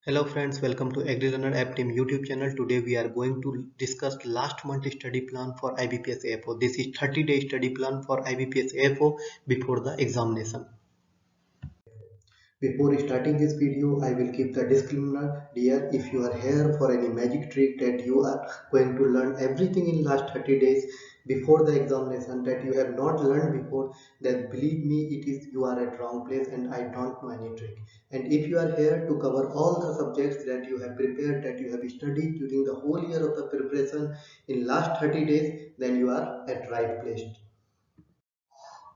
Hello friends, welcome to AgriLearner App Team YouTube channel. Today we are going to discuss last month study plan for IBPS AFO. This is 30-day study plan for IBPS AFO before the examination. Before starting this video, I will give the disclaimer. Dear, if you are here for any magic trick that you are going to learn everything in last 30 days before the examination that you have not learned before, then believe me, it is you are at wrong place and I don't know any trick. And if you are here to cover all the subjects that you have prepared, that you have studied during the whole year of the preparation in last 30 days, then you are at right place.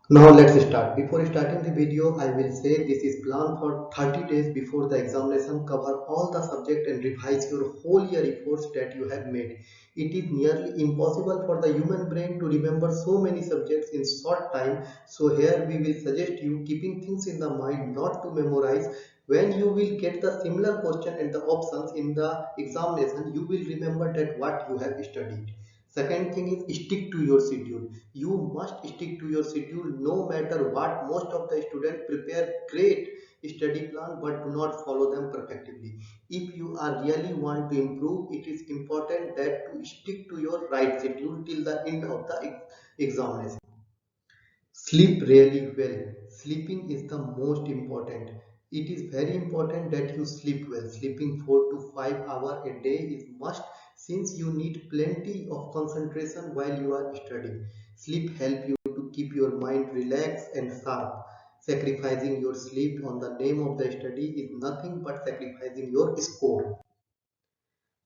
Now let's start. Before starting the video, I will say this is planned for 30 days before the examination. Cover all the subject and revise your whole year efforts that you have made. It is nearly impossible for the human brain to remember so many subjects in short time. So here we will suggest you keeping things in the mind, not to memorize. When you will get the similar question and the options in the examination, you will remember that what you have studied. Second thing is stick to your schedule. You must stick to your schedule no matter what. Most of the students prepare great study plan but do not follow them perfectly. If you are really want to improve, it is important that to stick to your right schedule till the end of the examination. Sleep really well. Sleeping is the most important. It is very important that you sleep well. Sleeping 4 to 5 hours a day is must since you need plenty of concentration while you are studying. Sleep help you to keep your mind relaxed and sharp. Sacrificing your sleep on the name of the study is nothing but sacrificing your score.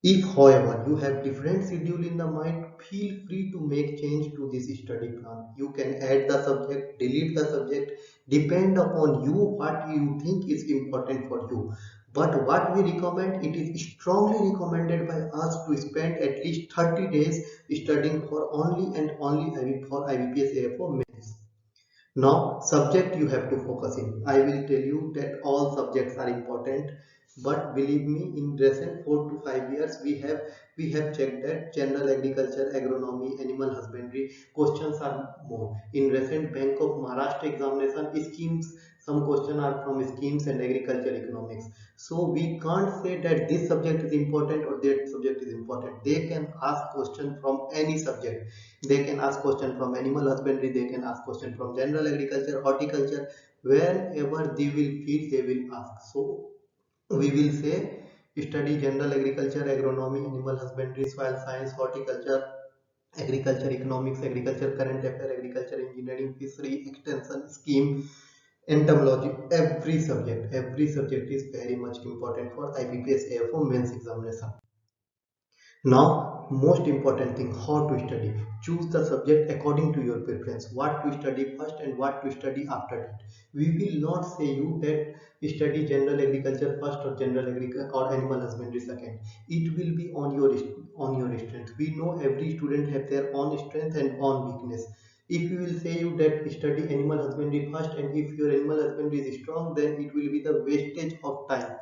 If, however, you have different schedule in the mind, feel free to make change to this study plan. You can add the subject, delete the subject, depend upon you what you think is important for you. But what we recommend, it is strongly recommended by us to spend at least 30 days studying for only and only for IBPS AFO mains. Now, subject you have to focus in. I will tell you that all subjects are important, but believe me, in recent 4 to 5 years, we have checked that general agriculture, agronomy, animal husbandry questions are more. In recent Bank of Maharashtra examination schemes, some questions are from schemes and agriculture economics. So we can't say that this subject is important or that subject is important. They can ask question from any subject. They can ask question from animal husbandry, they can ask question from general agriculture, horticulture, wherever they will feel they will ask. So we will say study general agriculture, agronomy, animal husbandry, soil science, horticulture, agriculture economics, agriculture current affair, agriculture engineering, fishery extension scheme, entomology. Every subject is very much important for IBPS AFO mains examination. Now, most important thing, how to study. Choose the subject according to your preference. What to study first and what to study after that. We will not say you that study general agriculture first or general agriculture or animal husbandry second. It will be on your strength. We know every student have their own strength and own weakness. If we will say you that study animal husbandry first and if your animal husbandry is strong, then it will be the wastage of time.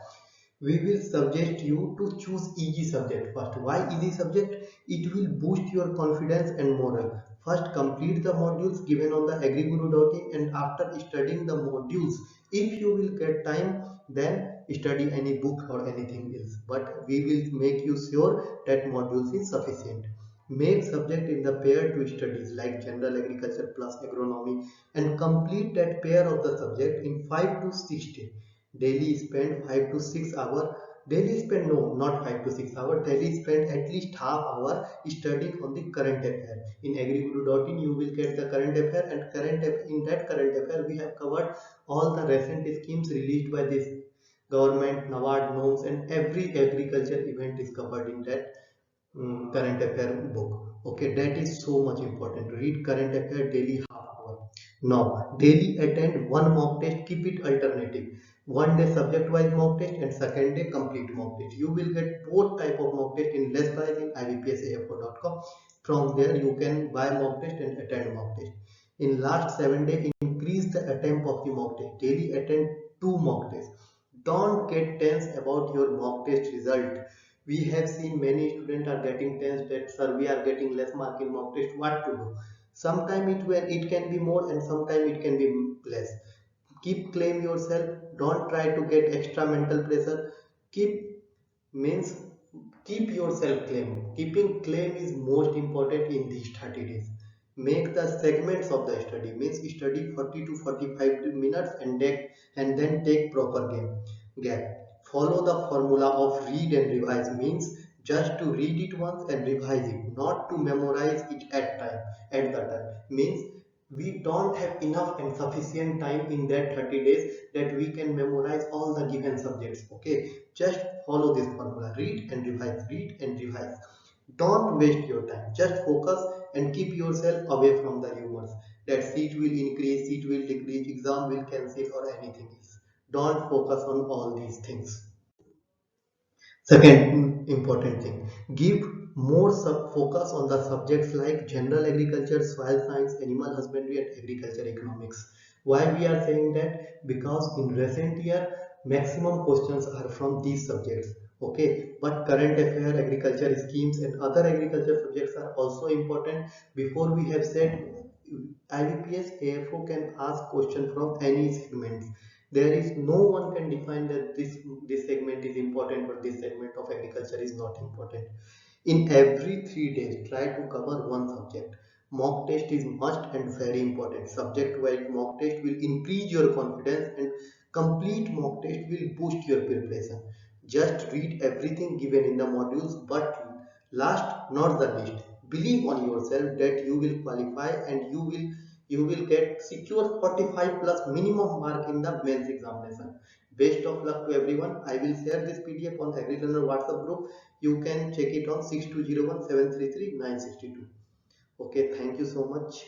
We will suggest you to choose easy subject first. Why easy subject? It will boost your confidence and morale. First complete the modules given on the agriguru.in, and after studying the modules, if you will get time, then study any book or anything else, but we will make you sure that modules is sufficient. Make subject in the pair to studies like general agriculture plus agronomy and complete that pair of the subject in 5 to 6 days. Daily spend 5 to 6 hour. Daily spend, no, not 5 to 6 hour. Daily spend at least half hour studying on the current affair. In agriguru.in you will get the current affair, and in that current affair we have covered all the recent schemes released by this government, NABARD norms, and every agriculture event is covered in that current affair book. Okay, that is so much important. Read current affair daily half hour. Now, daily attend one mock test. Keep it alternative. One day subject wise mock test and second day complete mock test. You will get both type of mock test in less price in ibpsafo.com. From there you can buy mock test and attend mock test. In last 7 days, increase the attempt of the mock test. Daily attend 2 mock tests. Don't get tense about your mock test result. We have seen many students are getting tense that sir we are getting less mark in mock test, what to do? Sometimes it can be more and sometimes it can be less. Keep claim yourself. Don't try to get extra mental pressure. Keep means keep yourself claim. Keeping claim is most important in these 30 days. Make the segments of the study, means study 40 to 45 minutes and then take proper gap. Follow the formula of read and revise, means just to read it once and revise it, not to memorize it at the time. Means we don't have enough and sufficient time in that 30 days that we can memorize all the given subjects. Okay, just follow this formula: read and revise, read and revise. Don't waste your time, just focus and keep yourself away from the rumors that seat will increase, seat will decrease, exam will cancel or anything else. Don't focus on all these things. Second important thing, give more focus on the subjects like general agriculture, soil science, animal husbandry, and agriculture economics. Why we are saying that? Because in recent year, maximum questions are from these subjects. Okay, but current affair, agriculture schemes, and other agriculture subjects are also important. Before we have said IBPS AFO can ask question from any segments. There is no one can define that this segment is important or this segment of agriculture is not important. In every 3 days, try to cover one subject. Mock test is must and very important. Subject wise mock test will increase your confidence, and complete mock test will boost your preparation. Just read everything given in the modules, but last not the least, believe on yourself that you will qualify and you will get secure 45 plus minimum mark in the mains examination. Best of luck to everyone. I will share this PDF on AgriLearner WhatsApp group. You can check it on 6201 733 962. Okay, thank you so much.